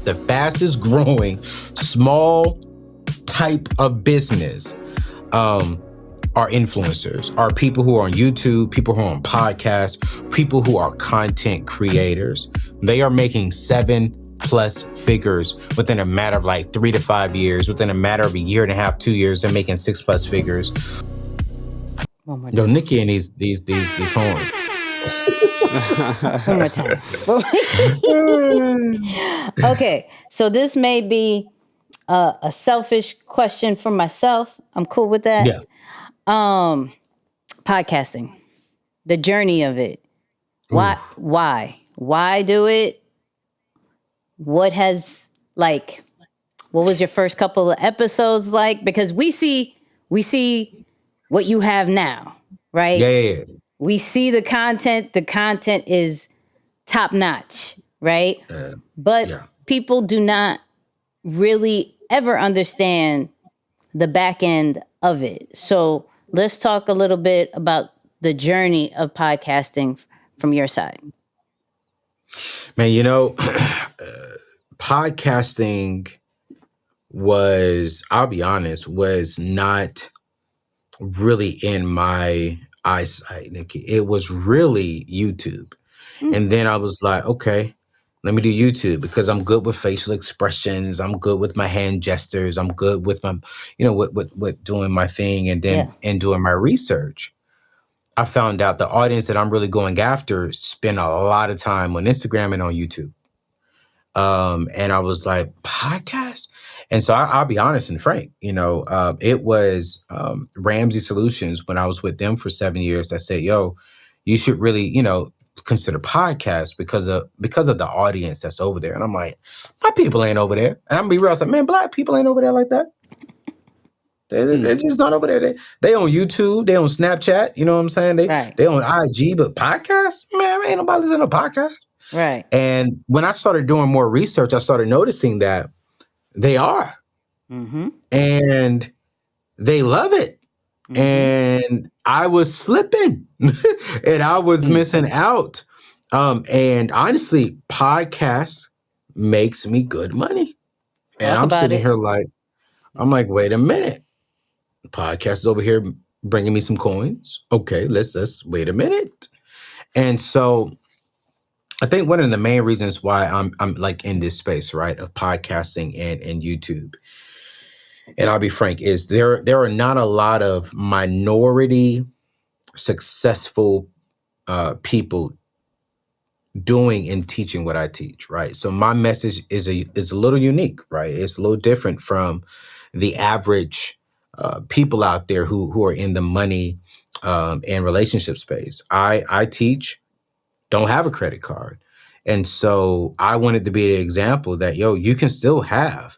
The fastest growing small type of business are influencers, are people who are on YouTube, people who are on podcasts, people who are content creators. They are making 7+ figures within a matter of like 3 to 5 years. Within a matter of a year and a half, 2 years, they're making 6+ figures. Yo, Nicky and these horns. One more time. Okay, so this may be a selfish question for myself. I'm cool with that. Yeah. Podcasting, the journey of it. Why do it? What was your first couple of episodes like? Because we see what you have now, right? Yeah. We see the content. The content is top notch, right? But people do not really ever understand the back end of it. So let's talk a little bit about the journey of podcasting from your side. Man, podcasting I'll be honest, was not really in my eyesight, Nicky. It was really YouTube. And then I was like, okay, let me do YouTube because I'm good with facial expressions. I'm good with my hand gestures. I'm good with my, with doing my thing. And then in doing my research, I found out the audience that I'm really going after spend a lot of time on Instagram and on YouTube. And I was like, podcast? And so I'll be honest and frank, it was Ramsey Solutions when I was with them for 7 years. I said, yo, you should really, consider podcasts because of the audience that's over there. And I'm like, my people ain't over there. And I'm be real, I was like, man, Black people ain't over there like that. They're just not over there. They on YouTube, they on Snapchat, you know what I'm saying? They on IG, but podcasts? Man, ain't nobody listening to podcasts. Right. And when I started doing more research, I started noticing that they are. Mm-hmm. And they love it. Mm-hmm. And I was slipping and I was missing out. And honestly, podcasts makes me good money. And I'm sitting here like, I'm like, wait a minute. Podcast is over here bringing me some coins. Okay, let's wait a minute. And so I think one of the main reasons why I'm like in this space, right, of podcasting and YouTube, and I'll be frank, is there are not a lot of minority successful people doing and teaching what I teach, right? So my message is a little unique, right? It's a little different from the average people out there who are in the money and relationship space. I teach, don't have a credit card. And so I wanted to be an example that, you can still have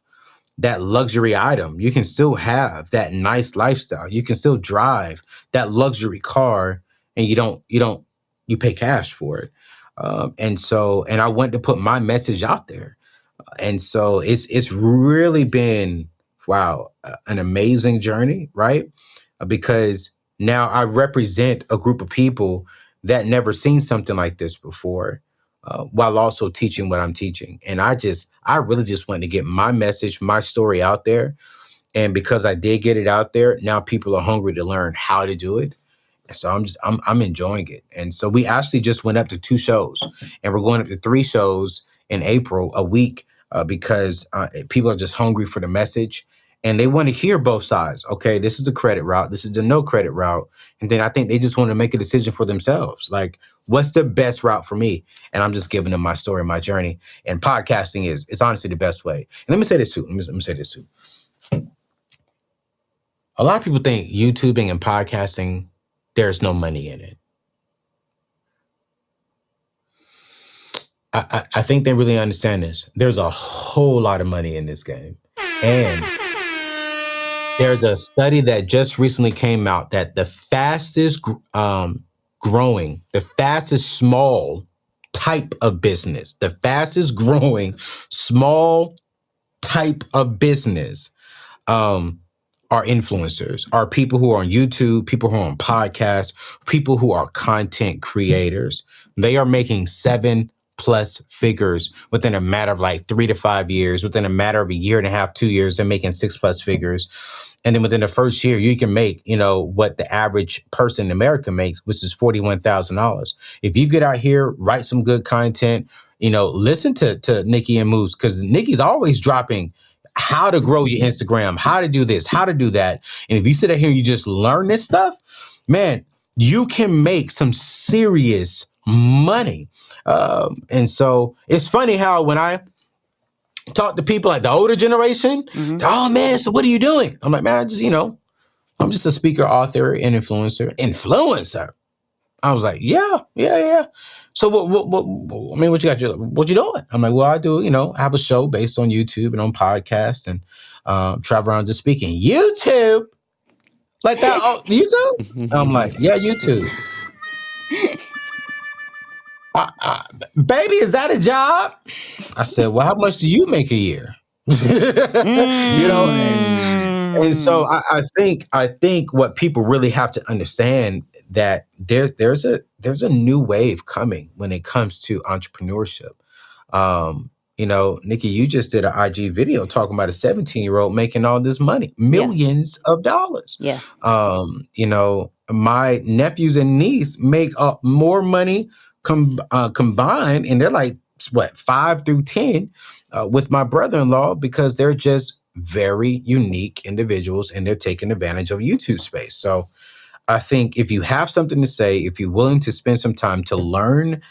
that luxury item. You can still have that nice lifestyle. You can still drive that luxury car and you pay cash for it. And I went to put my message out there. And so it's really been, wow, an amazing journey, right? Because now I represent a group of people that never seen something like this before, while also teaching what I'm teaching. And I really just wanted to get my message, my story out there. And because I did get it out there, now people are hungry to learn how to do it. So I'm enjoying it. And so we actually just went up to 2 shows, and we're going up to 3 shows in April a week, because people are just hungry for the message and they want to hear both sides. Okay, this is the credit route. This is the no credit route. And then I think they just want to make a decision for themselves. Like, what's the best route for me? And I'm just giving them my story, my journey. And podcasting is honestly the best way. And let me say this too. Let me say this too. A lot of people think YouTubing and podcasting, there's no money in it. I think they really understand this. There's a whole lot of money in this game. And there's a study that just recently came out that the fastest growing, the fastest small type of business, the fastest growing small type of business are influencers, are people who are on YouTube, people who are on podcasts, people who are content creators. They are making 7+ plus figures within a matter of like 3 to 5 years. Within a matter of a year and a half, 2 years, they're making 6+ figures. And then within the first year, you can make, what the average person in America makes, which is $41,000. If you get out here, write some good content, listen to Nicky and Moose, because Nicky's always dropping how to grow your Instagram, how to do this, how to do that. And if you sit out here and you just learn this stuff, man, you can make some serious money. And so it's funny how when I talk to people like the older generation, oh man, so what are you doing? I'm like, man, I'm just a speaker, author, and influencer. I was like, yeah. So what you got? What you doing? I'm like, well, I do, I have a show based on YouTube and on podcasts and travel around just speaking. YouTube? Like that? Oh, YouTube? I'm like, yeah, YouTube. Baby, is that a job? I said, well, how much do you make a year? And so I think what people really have to understand that there's a new wave coming when it comes to entrepreneurship. Nicky, you just did an IG video talking about a 17-year-old making all this money, millions of dollars. Yeah. My nephews and niece make more money combined, and they're like, what, 5 through 10 with my brother-in-law, because they're just very unique individuals and they're taking advantage of YouTube space. So I think if you have something to say, if you're willing to spend some time to learn,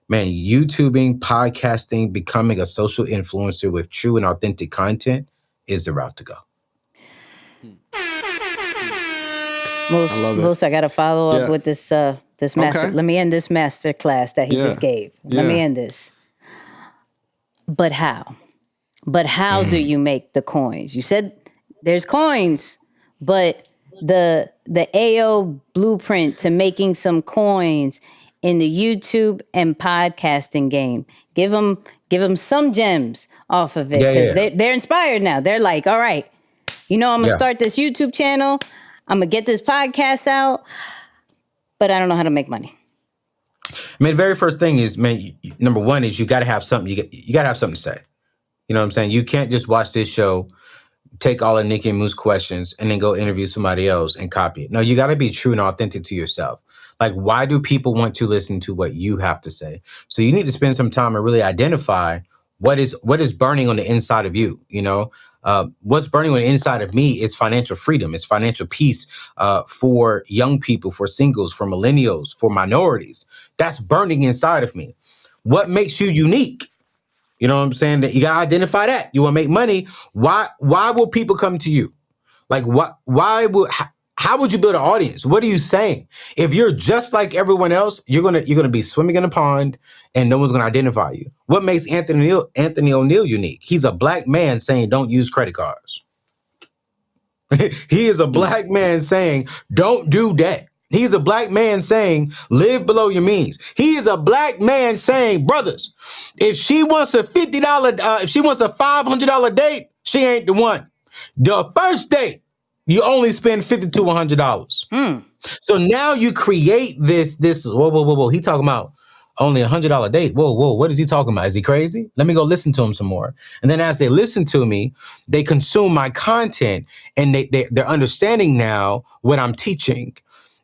man, YouTubing, podcasting, becoming a social influencer with true and authentic content is the route to go. Moose, I got to follow up with this master. Okay. Let me end this master class that he just gave. Let me end this. But how? Do you make the coins? You said there's coins, but the AO blueprint to making some coins in the YouTube and podcasting game. Give them some gems off of it, because they're inspired now. They're like, all right, I'm gonna start this YouTube channel. I'm gonna get this podcast out, but I don't know how to make money. I mean, the very first thing is, man, number one is you got to have something. You got to have something to say. You know what I'm saying? You can't just watch this show, take all of Nicky and Moose questions, and then go interview somebody else and copy it. No, you got to be true and authentic to yourself. Like, why do people want to listen to what you have to say? So you need to spend some time and really identify what is burning on the inside of you. What's burning on the inside of me is financial freedom. It's financial peace for young people, for singles, for millennials, for minorities. That's burning inside of me. What makes you unique? You know what I'm saying? That you gotta identify that. You want to make money. Why will people come to you? Like, how would you build an audience? What are you saying? If you're just like everyone else, you're gonna be swimming in a pond and no one's gonna identify you. What makes Anthony ONeal unique? He's a black man saying don't use credit cards. He is a black man saying don't do debt. He's a black man saying live below your means. He is a black man saying, brothers, if she wants a $50, if she wants a $500 date, she ain't the one. The first date, you only spend $50 to $100. So now you create this. Whoa. He talking about only $100 date. Whoa. What is he talking about? Is he crazy? Let me go listen to him some more. And then as they listen to me, they consume my content, and they're understanding now what I'm teaching.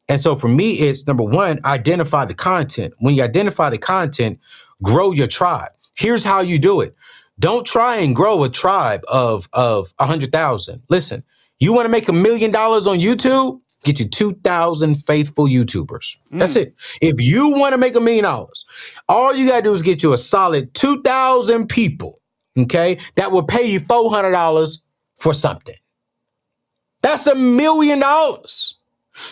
And so for me, it's number one, identify the content. When you identify the content, grow your tribe. Here's how you do it. Don't try and grow a tribe of 100,000. Listen, you want to make $1 million on YouTube? Get you 2,000 faithful YouTubers. That's it. If you want to make $1 million, all you got to do is get you a solid 2,000 people, okay, that will pay you $400 for something. That's $1 million.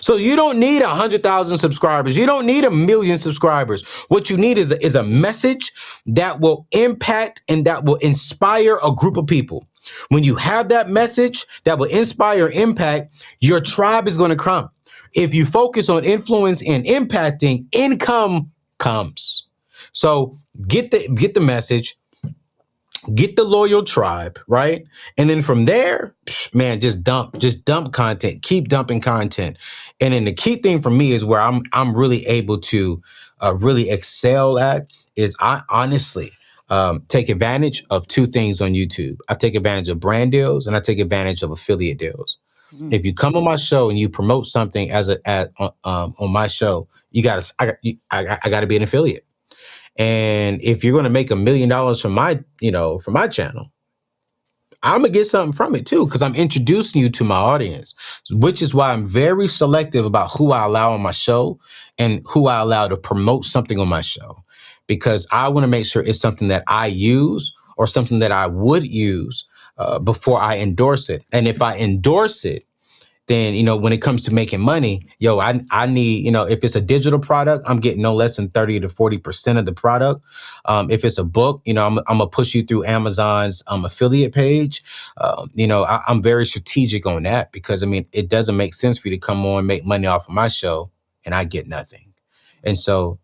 So you don't need 100,000 subscribers. You don't need 1 million subscribers. What you need is a message that will impact and that will inspire a group of people. When you have that message that will inspire and impact, your tribe is going to come. If you focus on influence and impacting, income comes. So get the message. get the loyal tribe, right? And then from there, man, just dump content, keep dumping content. And then the key thing for me is where I'm really able to really excel at is I honestly take advantage of two things on YouTube. I take advantage of brand deals and I take advantage of affiliate deals. If you come on my show and you promote something on my show, I got to be an affiliate. And if you're going to make $1 million from my channel, I'm gonna get something from it too, because I'm introducing you to my audience, which is why I'm very selective about who I allow on my show and who I allow to promote something on my show, because I want to make sure it's something that I use or something that I would use before I endorse it. And if I endorse it, then, when it comes to making money, I need, if it's a digital product, I'm getting no less than 30 to 40% of the product. If it's a book, I'm gonna push you through Amazon's affiliate page. I'm very strategic on that, because it doesn't make sense for you to come on, make money off of my show and I get nothing. And so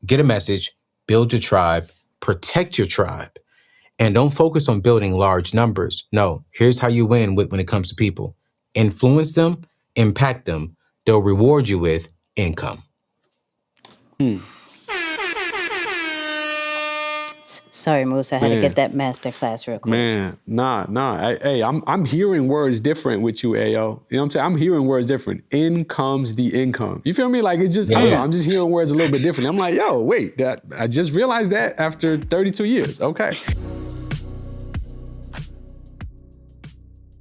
get a message, build your tribe, protect your tribe. And don't focus on building large numbers. No, here's how you win when it comes to people. Influence them, impact them. They'll reward you with income. Sorry, Moose, I had to get that masterclass real quick. Man, nah. Hey, I'm hearing words different with you, Ayo. You know what I'm saying? I'm hearing words different. In comes the income. You feel me? Like, it's just, I don't know, I'm just hearing words a little bit different. I'm like, yo, wait, I just realized that after 32 years. Okay.